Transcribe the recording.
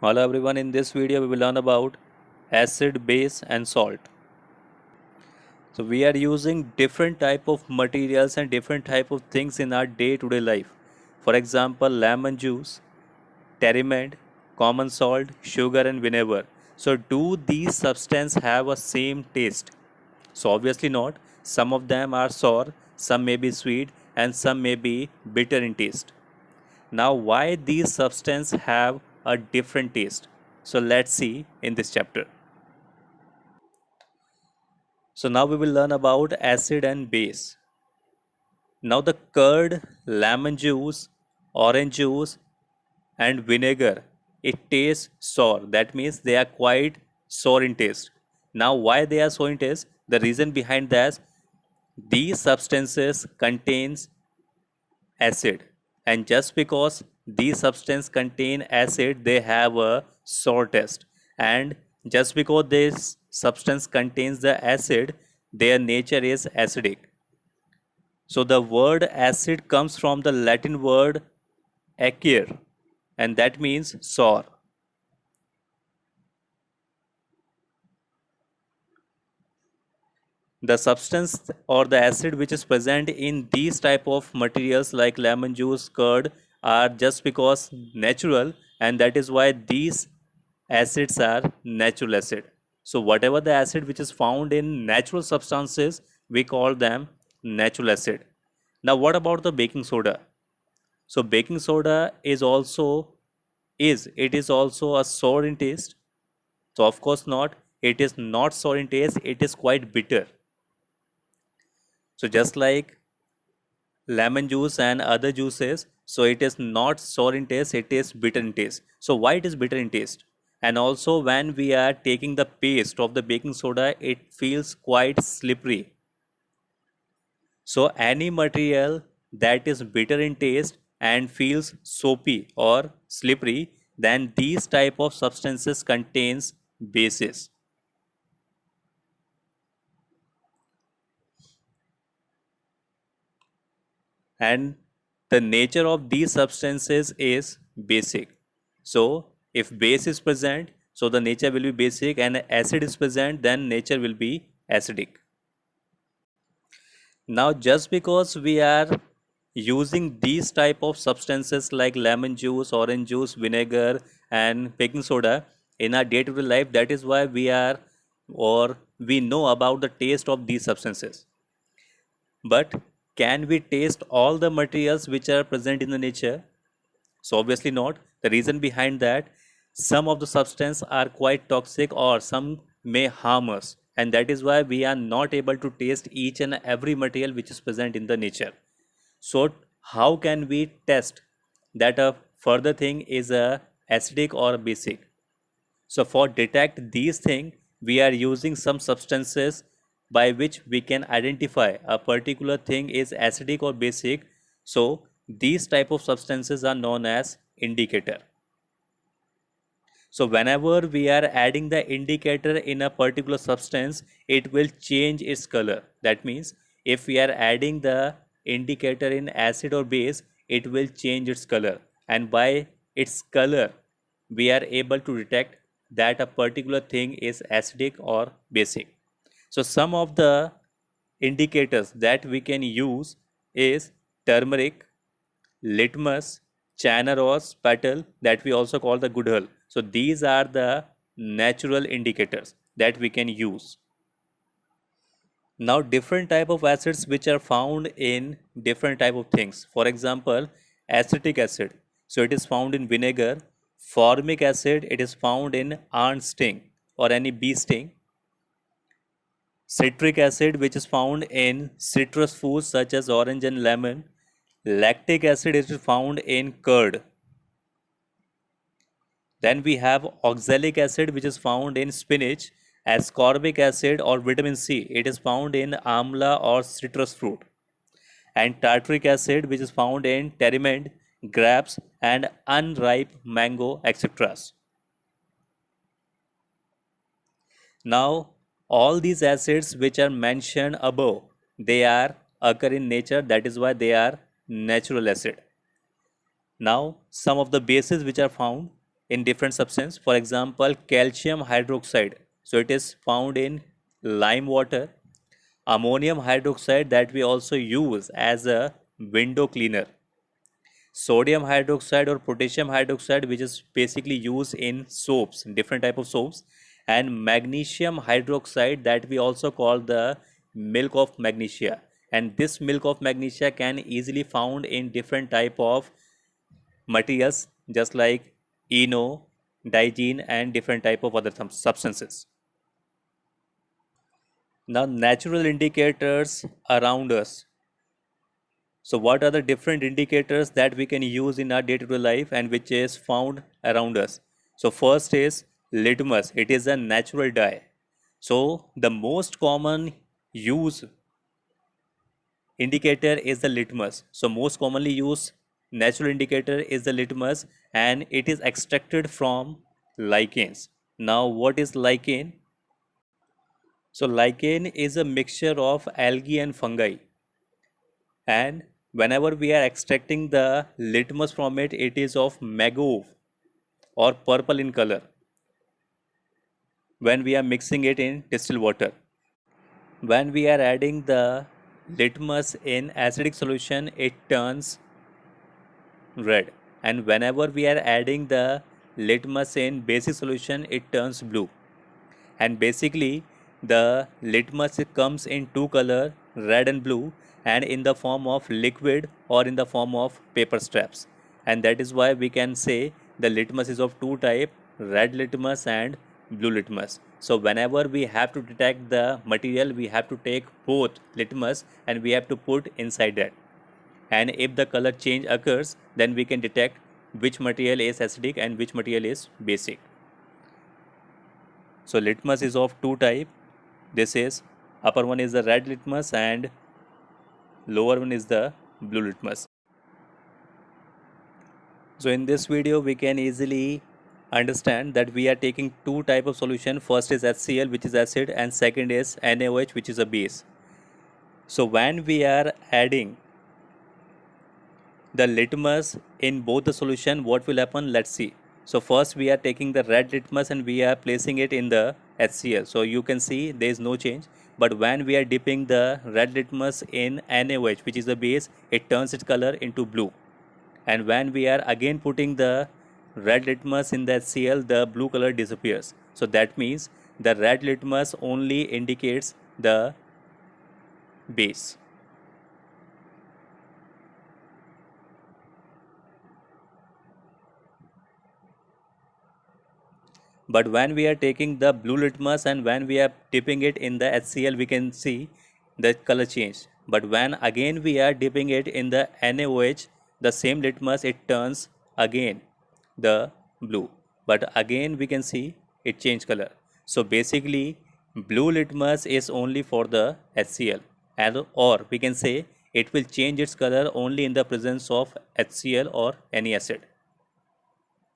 Hello everyone, in this video we will learn about acid, base and salt. So we are using different type of materials and different type of things in our day-to-day life. For example, lemon juice, tamarind, common salt, sugar and vinegar. So do these substances have a same taste? So obviously not. Some of them are sour, some may be sweet and some may be bitter in taste. Now, why these substances have a different taste? So let's see in this chapter. So now we will learn about acid and base. Now the curd, lemon juice, orange juice and vinegar, it tastes sour. That means they are quite sour in taste. Now why they are sour in taste? The reason behind that, these substances contains acid, and just because these substances contain acid they have a sour taste, and just because this substance contains the acid their nature is acidic. So the word acid comes from the Latin word acre, and that means sour. The substance or the acid which is present in these type of materials like lemon juice, curd are just because natural, and that is why these acids are natural acid. So whatever the acid which is found in natural substances, we call them natural acid. Now what about the baking soda? So baking soda is also a sour in taste. So of course not. It is not sour in taste. It is quite bitter. So just like lemon juice and other juices, so it is not sour in taste, it is bitter in taste. So why it is bitter in taste? And also when we are taking the paste of the baking soda, it feels quite slippery. So any material that is bitter in taste and feels soapy or slippery, then these type of substances contains bases. And the nature of these substances is basic. So if base is present, so the nature will be basic, and acid is present, then nature will be acidic. Now just because we are using these type of substances like lemon juice, orange juice, vinegar and baking soda in our day to day life, that is why we are or we know about the taste of these substances. But can we taste all the materials which are present in the nature? So obviously not. The reason behind that, some of the substances are quite toxic or some may harm us, and that is why we are not able to taste each and every material which is present in the nature. So how can we test that a further thing is a acidic or basic? So for detect these things, we are using some substances by which we can identify a particular thing is acidic or basic. So these type of substances are known as indicator. So whenever we are adding the indicator in a particular substance, it will change its color. That means if we are adding the indicator in acid or base, it will change its color. And by its color, we are able to detect that a particular thing is acidic or basic. So some of the indicators that we can use is turmeric, litmus, China rose petal that we also call the Goodhull. So these are the natural indicators that we can use. Now different type of acids which are found in different type of things. For example, acetic acid. So it is found in vinegar. Formic acid, it is found in ant sting or any bee sting. Citric acid, which is found in citrus foods such as orange and lemon. Lactic acid is found in curd. Then we have oxalic acid, which is found in spinach. Ascorbic acid or vitamin C, it is found in amla or citrus fruit. And tartaric acid, which is found in tamarind, grapes, and unripe mango, etc. Now, all these acids which are mentioned above, they are occur in nature. That is why they are natural acid. Now, some of the bases which are found. in different substance. For example, calcium hydroxide. So it is found in lime water. Ammonium hydroxide that we also use as a window cleaner. Sodium hydroxide or potassium hydroxide, which is basically used in soaps, different type of soaps. And magnesium hydroxide that we also call the milk of magnesia. And this milk of magnesia can easily found in different type of materials, just like eno, digen, and different type of other substances. Now, natural indicators around us. So, what are the different indicators that we can use in our day-to-day life and which is found around us? So, first is litmus. It is a natural dye. So, the most common use indicator is the litmus. So, most commonly used natural indicator is the litmus, and it is extracted from lichens. Now, what is lichen? So, lichen is a mixture of algae and fungi, and whenever we are extracting the litmus from it, it is of mauve or purple in color when we are mixing it in distilled water. When we are adding the litmus in acidic solution, it turns red, and whenever we are adding the litmus in basic solution, it turns blue. And basically, the litmus comes in two color, red and blue, and in the form of liquid or in the form of paper straps. And that is why we can say the litmus is of two type, red litmus and blue litmus. So whenever we have to detect the material, we have to take both litmus and we have to put inside that. And if the color change occurs, then we can detect which material is acidic and which material is basic. So litmus is of two type. This is upper one is the red litmus and lower one is the blue litmus. So in this video we can easily understand that we are taking two type of solution. First is HCl, which is acid, and second is NaOH, which is a base. So when we are adding the litmus in both the solution, what will happen? Let's see. So first we are taking the red litmus and we are placing it in the HCl. So you can see there is no change. But when we are dipping the red litmus in NaOH, which is the base, it turns its color into blue. And when we are again putting the red litmus in the HCl, the blue color disappears. So that means the red litmus only indicates the base. But when we are taking the blue litmus and when we are dipping it in the HCl, we can see the color change. But when again we are dipping it in the NaOH, the same litmus, it turns again the blue. But again we can see it change color. So basically blue litmus is only for the HCl, and or we can say it will change its color only in the presence of HCl or any acid.